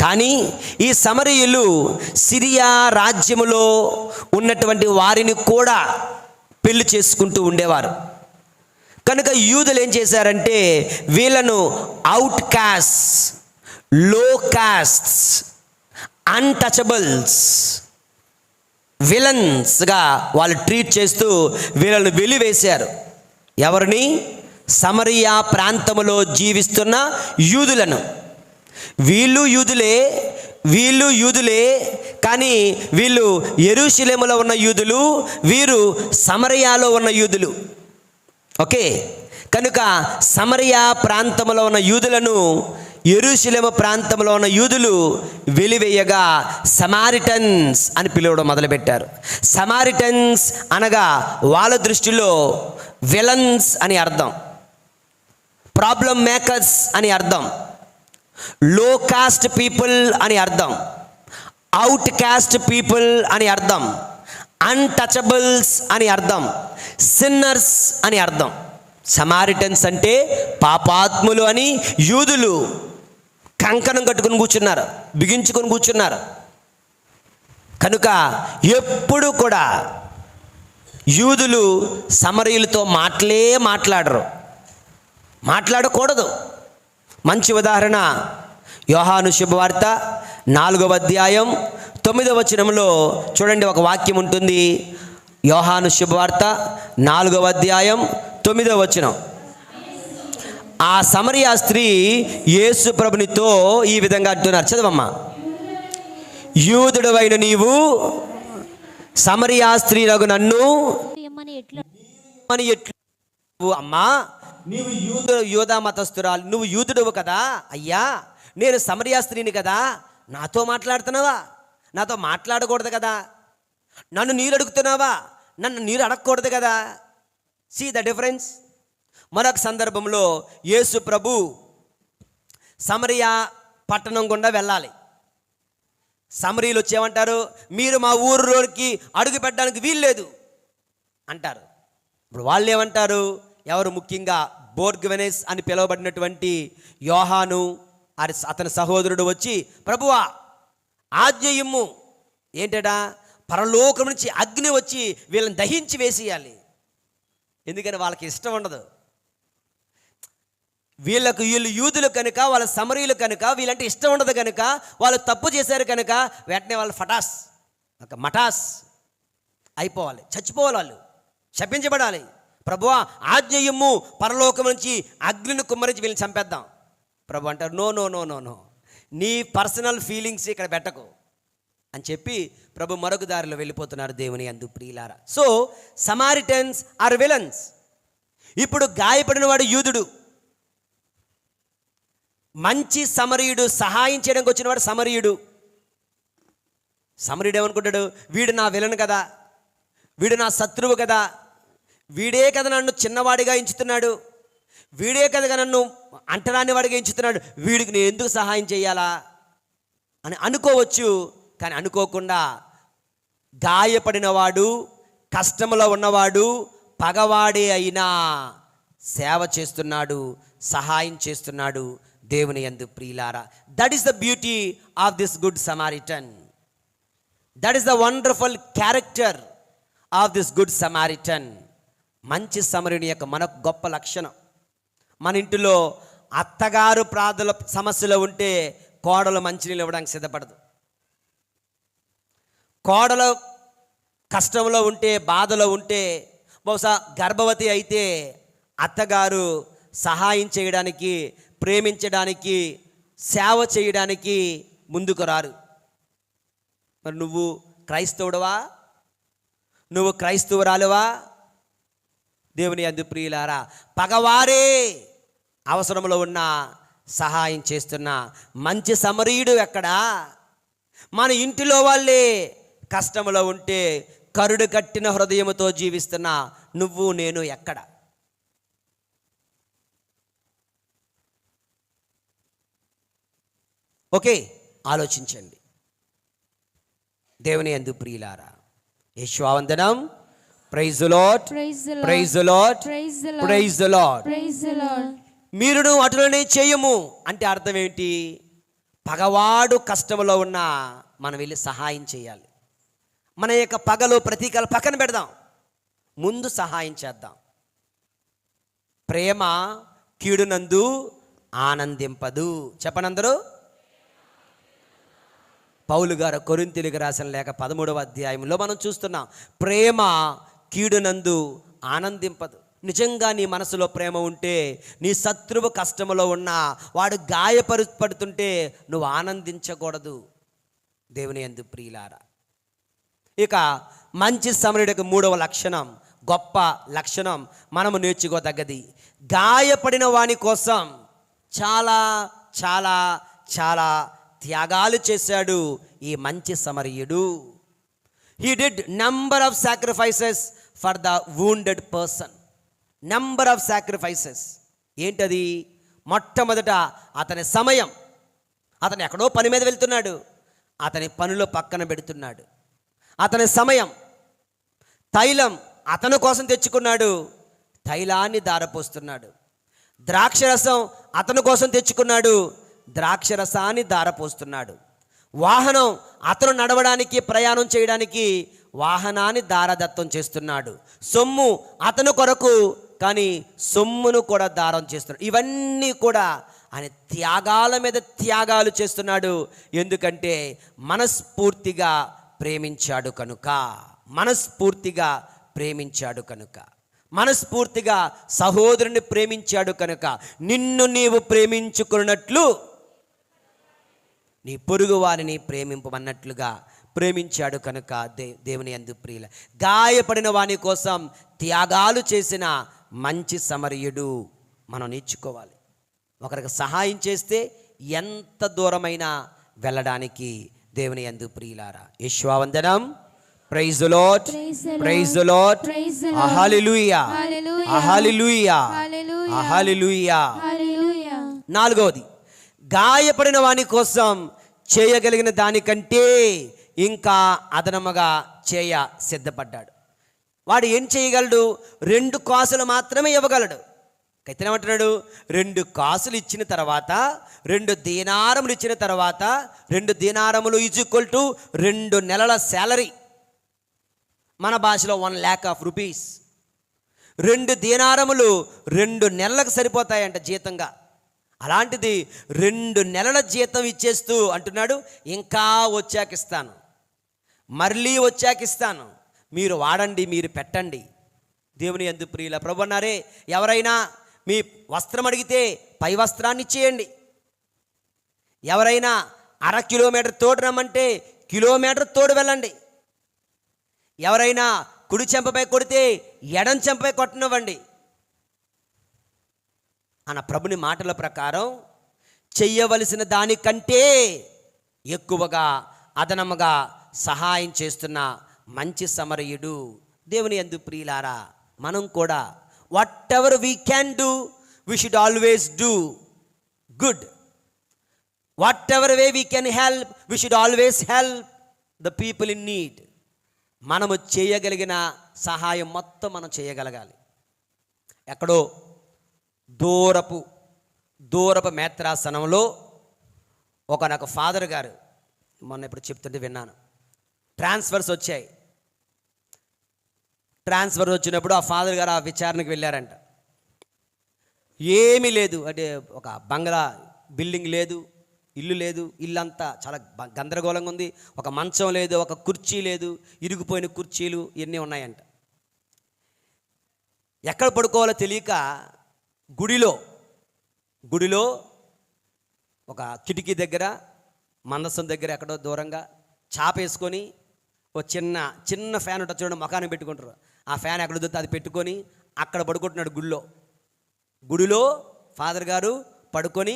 కానీ ఈ సమరయులు సిరియా రాజ్యములో ఉన్నటువంటి వారిని కూడా పెళ్లి చేసుకుంటూ ఉండేవారు. కనుక యూదులు ఏం చేశారంటే వీళ్ళను అవుట్ కాస్ట్, లో కాస్ట్స్, అన్టచబుల్స్, విలన్స్గా వాళ్ళు ట్రీట్ చేస్తూ వీళ్ళను వెలివేశారు. ఎవరిని? సమరియా ప్రాంతములో జీవిస్తున్న యూదులను. వీళ్ళు యూదులే కానీ వీళ్ళు యెరూషలేములో ఉన్న యూదులు, వీరు సమరయాలో ఉన్న యూదులు. ఓకే, కనుక సమరయా ప్రాంతంలో ఉన్న యూదులను యెరూషలేము ప్రాంతంలో ఉన్న యూదులు వెలివేయగా సమారిటన్స్ అని పిలవడం మొదలుపెట్టారు. సమారిటన్స్ అనగా వాళ్ళ దృష్టిలో విలన్స్ అని అర్థం, ప్రాబ్లం మేకర్స్ అని అర్థం, లో కాస్ట్ పీపుల్ అని అర్థం, అవుట్ కాస్ట్ పీపుల్ అని అర్థం, అన్టచబుల్స్ అని అర్థం, సిన్నర్స్ అని అర్థం. సమారిటన్స్ అంటే పాపాత్ములు అని యూదులు కంకణం కట్టుకుని కూర్చున్నారు, బిగించుకొని కూర్చున్నారు. కనుక ఎప్పుడు కూడా యూదులు సమరయులతో మాట్లాడరు, మాట్లాడకూడదు. మంచి ఉదాహరణ, యోహాను శుభవార్త 4వ అధ్యాయం 9వ వచనంలో చూడండి, ఒక వాక్యం ఉంటుంది. యోహాను శుభవార్త 4వ అధ్యాయం 9వ వచనం. ఆ సమరియా స్త్రీ యేసు ప్రభునితో ఈ విధంగా అంటున్నారు. చదవమ్మా. యూదుడవైన నీవు సమరియా స్త్రీలకు నన్ను ఎట్లు అమ్మా, నీవు యూదా మతస్థురాలు, నువ్వు యూదుడవు కదా. అయ్యా, నేను సమరియా స్త్రీని కదా, నాతో మాట్లాడుతున్నావా? నాతో మాట్లాడకూడదు కదా. నన్ను నీరు అడుగుతున్నావా? నన్ను నీరు అడగకూడదు కదా. See the difference. మరొక సందర్భంలో యేసు ప్రభు సమరియా పట్టణం గుండా వెళ్ళాలి. సమరీలు వచ్చేమంటారు, మీరు మా ఊరిలోకి అడుగు పెట్టడానికి వీల్లేదు అంటారు. ఇప్పుడు వాళ్ళు ఏమంటారు? ఎవరు? ముఖ్యంగా బోర్గ్వెనెస్ అని పిలువబడినటువంటి యోహాను అతని సహోదరుడు వచ్చి, ప్రభువా ఆజ్ఞయిమ్ము. ఏంటడా? పరలోకం నుంచి అగ్ని వచ్చి వీళ్ళని దహించి వేసేయాలి. ఎందుకని వాళ్ళకి ఇష్టం ఉండదు. వీళ్ళు యూదులు కనుక, వాళ్ళ సమరీయులు కనుక, వీళ్ళంటే ఇష్టం ఉండదు కనుక, వాళ్ళు తప్పు చేశారు కనుక వెంటనే వాళ్ళు ఫటాస్, ఒక మటాస్ అయిపోవాలి, చచ్చిపోవాలి, వాళ్ళు శపించబడాలి. ప్రభువా ఆజ్ఞయము, పరలోకం నుంచి అగ్నిని కుమ్మరించి వీళ్ళని చంపేద్దాం. ప్రభు అంటారు, no no no no no, నీ పర్సనల్ ఫీలింగ్స్ ఇక్కడ పెట్టకు అని చెప్పి ప్రభు మరొక దారిలో వెళ్ళిపోతున్నారు. దేవుని యందు ప్రియులారా, సో సమారిటన్స్ ఆర్ విలన్స్. ఇప్పుడు గాయపడిన వాడు యూదుడు, మంచి సమరీయుడు, సహాయం చేయడానికి వచ్చినవాడు సమరీయుడు. సమరీయుడు ఏమనుకుంటాడు? వీడు నా విలన్ కదా, వీడు నా శత్రువు కదా, వీడే కదా నన్ను చిన్నవాడిగా ఎంచుతున్నాడు, వీడే కదా నన్ను అంటరాని వాడిగా ఎంచుతున్నాడు, వీడికి నేను ఎందుకు సహాయం చేయాలా అని అనుకోవచ్చు. కానీ అనుకోకుండా గాయపడినవాడు, కష్టంలో ఉన్నవాడు, పగవాడే అయినా సేవ చేస్తున్నాడు, సహాయం చేస్తున్నాడు. దేవుని యందు ప్రియులారా, that is the beauty of this good Samaritan. That is the wonderful character of this good Samaritan. మంచి సమరుని యొక్క మనకు గొప్ప లక్షణం. మన ఇంటిలో అత్తగారు ప్రార్థన సమస్యలో ఉంటే కోడలు మంచినీళ్ళు ఇవ్వడానికి సిద్ధపడదు. కోడలు కష్టంలో ఉంటే, బాధలో ఉంటే, బహుశా గర్భవతి అయితే అత్తగారు సహాయం చేయడానికి, ప్రేమించడానికి, సేవ చేయడానికి ముందుకు రారు. మరి నువ్వు క్రైస్తవుడవా? నువ్వు క్రైస్తవురాలువా? దేవుని యందు ప్రియులారా, పగవారే అవసరంలో ఉన్న సహాయం చేస్తున్న మంచి సమరీయుడు ఎక్కడా? మన ఇంటిలో వాళ్ళే కష్టంలో ఉంటే కరుడు కట్టిన హృదయముతో జీవిస్తున్న నువ్వు నేను ఎక్కడ? ఓకే, ఆలోచించండి. దేవుని యందు ప్రియులారా, యేసువందనం. Praise the Lord, praise the Lord, praise the Lord. మీరును అటులనే చేయము అంటే అర్థం ఏంటి? పగవాడు కష్టంలో ఉన్నా మనం వెళ్ళి సహాయం చేయాలి. మన యొక్క పగలు ప్రతీకలు పక్కన పెడదాం, ముందు సహాయం చేద్దాం. ప్రేమ కీడునందు ఆనందింపదు. చెప్పనందరూ. పౌలు గారు కొరింథీయులకు రాసిన లేఖ 13వ అధ్యాయంలో మనం చూస్తున్నాం, ప్రేమ కీడునందు ఆనందింపదు. నిజంగా నీ మనసులో ప్రేమ ఉంటే, నీ శత్రువు కష్టంలో ఉన్నా, వాడు గాయపడుతుంటే నువ్వు ఆనందించకూడదు. దేవుని యందు ప్రియులారా, ఇక మంచి సమరుడికి 3వ లక్షణం, గొప్ప లక్షణం మనము నేర్చుకోదగ్గది. గాయపడిన వాని కోసం చాలా చాలా చాలా త్యాగాలు చేశాడు ఈ మంచి సమరయుడు. He did number of sacrifices for the wounded person. Number of sacrifices ఏంటది? మొట్టమొదట అతని సమయం. అతను ఎక్కడో పని మీద వెళ్తున్నాడు, అతని పనిలో పక్కన పెడుతున్నాడు. అతని సమయం, తైలం అతని కోసం తెచ్చుకున్నాడు, తైలాన్ని దారపోస్తున్నాడు. ద్రాక్షరసం అతని కోసం తెచ్చుకున్నాడు, ద్రాక్షరసాన్ని దారపోస్తున్నాడు. వాహనం అతను నడవడానికి, ప్రయాణం చేయడానికి వాహనాన్ని దారదత్తం చేస్తున్నాడు. సొమ్ము అతను కొరకు, కానీ సొమ్మును కూడా దారం చేస్తున్నాడు. ఇవన్నీ కూడా ఆయన త్యాగాల మీద త్యాగాలు చేస్తున్నాడు. ఎందుకంటే మనస్ఫూర్తిగా ప్రేమించాడు కనుక, మనస్ఫూర్తిగా ప్రేమించాడు కనుక, మనస్ఫూర్తిగా సహోదరుని ప్రేమించాడు కనుక, నిన్ను నీవు ప్రేమించుకున్నట్లు నీ పొరుగు వారిని ప్రేమింపమన్నట్లుగా ప్రేమించాడు కనుక దేవుని యందు ప్రియుల, గాయపడిన వాని కోసం త్యాగాలు చేసిన మంచి సమరయుడు మనం నేర్చుకోవాలి. ఒకరికి సహాయం చేస్తే ఎంత దూరమైనా వెళ్ళడానికి దేవుని యందు ప్రియులారా. యేషువావందనం. Praise the Lord, praise the Lord, hallelujah, hallelujah, hallelujah. నాలుగవది, గాయపడిన వాని కోసం చేయగలిగిన దానికంటే ఇంకా అదనముగా చేయ సిద్ధపడ్డాడు. వాడు ఏం చేయగలడు? 2 కాసులు మాత్రమే ఇవ్వగలడు. అయితే ఏమంటున్నాడు? 2 కాసులు ఇచ్చిన తర్వాత, 2 దీనారములు ఇచ్చిన తర్వాత, 2 దీనారములు ఈక్వల్ టు 2 నెలల శాలరీ. మన భాషలో 1 lakh రూపీస్. 2 దీనారములు 2 నెలలకు సరిపోతాయంట జీతంగా. అలాంటిది 2 నెలల జీతం ఇచ్చేస్తూ అంటున్నాడు, ఇంకా వచ్చాక ఇస్తాను, మళ్ళీ వచ్చాక ఇస్తాను, మీరు వాడండి, మీరు పెట్టండి. దేవుని యందు ప్రియుల, ప్రభు అన్నారే, ఎవరైనా మీ వస్త్రం అడిగితే పై వస్త్రాన్ని ఇచ్చేయండి. ఎవరైనా 1/2 కిలోమీటర్ తోడు రమ్మంటే కిలోమీటర్ తోడు వెళ్ళండి. ఎవరైనా కుడి చెంపపై కొడితే ఎడం చెంపపై కొట్టనివ్వండి అన్న ప్రభుని మాటల ప్రకారం చెయ్యవలసిన దానికంటే ఎక్కువగా అదనముగా సహాయం చేస్తున్న మంచి సమరయుడు దేవుని యందు ప్రియులారా. మనం కూడా what ever we can do, we should always do good. What ever way we can help, we should always help the people in need. మనము చేయగలిగిన సహాయం మొత్తం మనం చేయగలగాలి. ఎక్కడో దూరపు మేత్రాసనంలో నాకు ఫాదర్ గారు, మొన్న ఇప్పుడు చెప్తుంటే విన్నాను, ట్రాన్స్ఫర్స్ వచ్చాయి. ట్రాన్స్ఫర్ వచ్చినప్పుడు ఆ ఫాదర్ గారు ఆ విచారణకు వెళ్ళారంట. ఏమీ లేదు, అంటే ఒక బంగ్లా బిల్డింగ్ లేదు, ఇల్లు లేదు, ఇల్లంతా చాలా గందరగోళంగా ఉంది. ఒక మంచం లేదు, ఒక కుర్చీ లేదు, ఇరిగిపోయిన కుర్చీలు ఇవన్నీ ఉన్నాయంట. ఎక్కడ పడుకోవాలో తెలియక గుడిలో ఒక కిటికీ దగ్గర, మందసం దగ్గర ఎక్కడో దూరంగా చాపేసుకొని ఓ చిన్న ఫ్యాన్ ఉంటుంది చూడండి, ముఖానికి పెట్టుకుంటారు. ఆ ఫ్యాన్ ఎక్కడ దొరికితే అది పెట్టుకొని అక్కడ పడుకుంటున్నాడు గుడిలో ఫాదర్ గారు పడుకొని,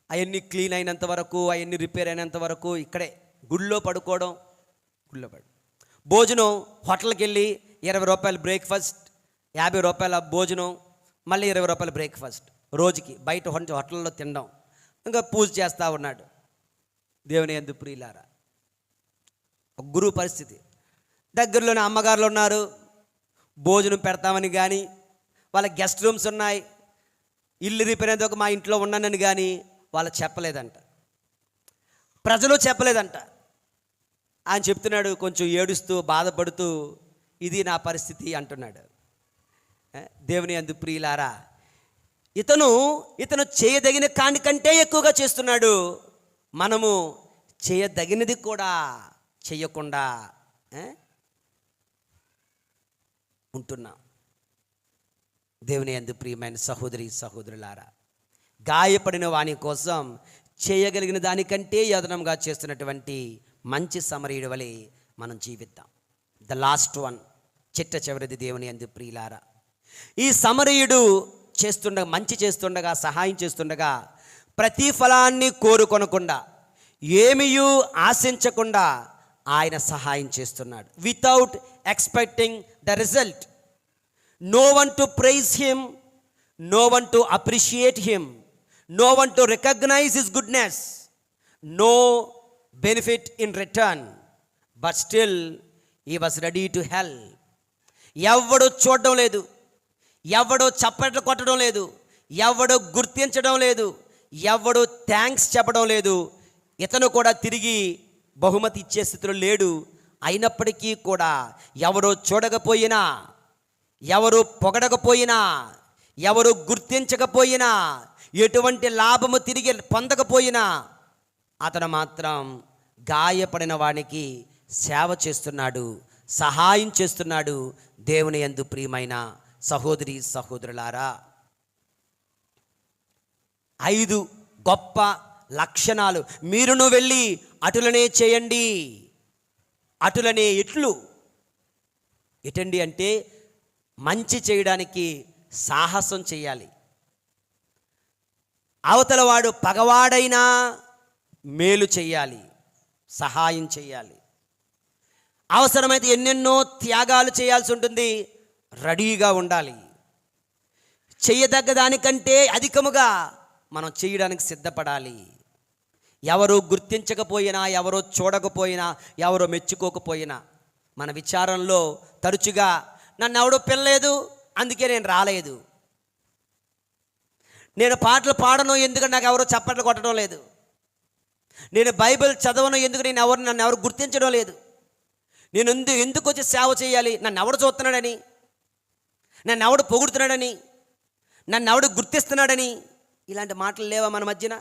అవన్నీ క్లీన్ అయినంత వరకు, అవన్నీ రిపేర్ అయినంత వరకు ఇక్కడే గుడిలో పడుకోవడం. భోజనం హోటల్కి వెళ్ళి 20 రూపాయలు బ్రేక్ఫాస్ట్, 50 రూపాయల భోజనం, మళ్ళీ 20 రూపాయల బ్రేక్ఫాస్ట్ రోజుకి బయట హోటల్లో తినడం. ఇంకా పూజ చేస్తూ ఉన్నాడు. దేవుని యందు ప్రియులారా, గురువు పరిస్థితి. దగ్గరలోనే అమ్మగారులు ఉన్నారు, భోజనం పెడతామని కానీ, వాళ్ళ గెస్ట్ రూమ్స్ ఉన్నాయి, ఇల్లు రిపేర్ అయితే మా ఇంట్లో ఉన్నానని కానీ వాళ్ళు చెప్పలేదంట, ప్రజలు చెప్పలేదంట. ఆయన చెప్తున్నాడు కొంచెం ఏడుస్తూ బాధపడుతూ, ఇది నా పరిస్థితి అంటున్నాడు. దేవుని యందు ప్రియులారా, ఇతను చేయదగిన కానికంటే ఎక్కువగా చేస్తున్నాడు. మనము చేయదగినది కూడా చేయకుండా ఉంటున్నాం. దేవుని యందు ప్రియమైన సహోదరులారా, గాయపడిన వాని కోసం చేయగలిగిన దానికంటే యదనంగా చేస్తున్నటువంటి మంచి సమరయుడి వలె మనం జీవిద్దాం. ద లాస్ట్ వన్, చిట్ట చివరిది దేవుని యందు ప్రియులారా. ఈ సమరయుడు మంచి చేస్తుండగా, సహాయం చేస్తుండగా, ప్రతిఫలాన్ని కోరుకొనకుండా, ఏమీయూ ఆశించకుండా ఆయన సహాయం చేస్తున్నాడు. Without expecting the result. No one to praise him, no one to appreciate him, no one to recognise his goodness, no benefit in return, but still he was ready to help. ఎవడు చూడడం లేదు, ఎవడు చప్పట్లు కొట్టడం లేదు, ఎవడు గుర్తించడం లేదు, ఎవడు థ్యాంక్స్ చెప్పడం లేదు. ఇతను కూడా తిరిగి బహుమతి ఇచ్చే స్థితిలో లేడు. అయినప్పటికీ కూడా ఎవరు చూడకపోయినా, ఎవరు పొగడకపోయినా, ఎవరు గుర్తించకపోయినా, ఎటువంటి లాభము తిరిగి పొందకపోయినా అతను మాత్రం గాయపడిన వానికి సేవ చేస్తున్నాడు, సహాయం చేస్తున్నాడు. దేవుని యందు ప్రియమైన సహోదరి సహోదరులారా, 5 గొప్ప లక్షణాలు మీరును వెళ్ళి అటులనే చేయండి. అటులనే ఎటండి అంటే మంచి చేయడానికి సాహసం చేయాలి. అవతల వాడు పగవాడైనా మేలు చెయ్యాలి, సహాయం చేయాలి. అవసరమైతే ఎన్నెన్నో త్యాగాలు చేయాల్సి ఉంటుంది, రెడీగా ఉండాలి. చెయ్యదగ్గ దానికంటే అధికముగా మనం చేయడానికి సిద్ధపడాలి. ఎవరు గుర్తించకపోయినా, ఎవరో చూడకపోయినా, ఎవరో మెచ్చుకోకపోయినా మన విచారంలో తరచుగా నన్ను ఎవడో పిల్లలేదు అందుకే నేను రాలేదు, నేను పాటలు పాడను ఎందుకంటే నాకు ఎవరో చప్పట్లు కొట్టడం లేదు, నేను బైబిల్ చదవను ఎందుకు నన్ను ఎవరు గుర్తించడం లేదు, నేను ఎందుకు వచ్చి సేవ చేయాలి, నన్ను ఎవడు చూస్తున్నాడని, నన్ను ఎవడు పొగుడుతున్నాడని, నన్ను ఎవడు గుర్తిస్తున్నాడని, ఇలాంటి మాటలు లేవా మన మధ్యన?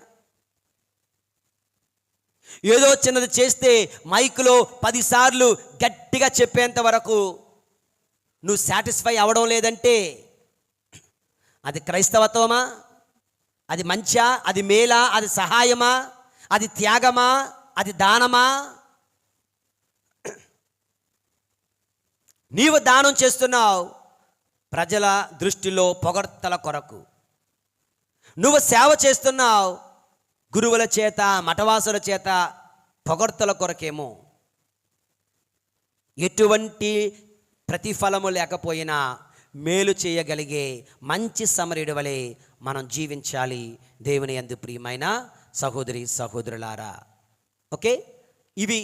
ఏదో చిన్నది చేస్తే మైకులో 10 సార్లు గట్టిగా చెప్పేంత వరకు నువ్వు సాటిస్ఫై అవ్వడం లేదంటే అది క్రైస్తవత్వమా? అది మంచా? అది మేలా? అది సహాయమా? అది త్యాగమా? అది దానమా? నీవు దానం చేస్తున్నావు ప్రజల దృష్టిలో పొగడ్తల కొరకు, నువ్వు సేవ చేస్తున్నావు గురువుల చేత, మఠవాసుల చేత పొగడ్తల కొరకేమో. ఎటువంటి ప్రతిఫలము లేకపోయినా మేలు చేయగలిగే మంచి సమరుడి వలె మనం జీవించాలి. దేవుని యందు ప్రియమైన సహోదరి సహోదరులారా, ఓకే, ఇవి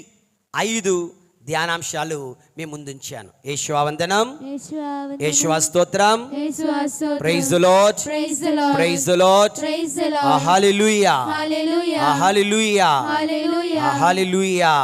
5 ధ్యానాంశాలు మీ ముందుంచాను. యేషువా వందనం, యేషువా స్తోత్రం, praise the Lord, praise the Lord, hallelujah, hallelujah, hallelujah.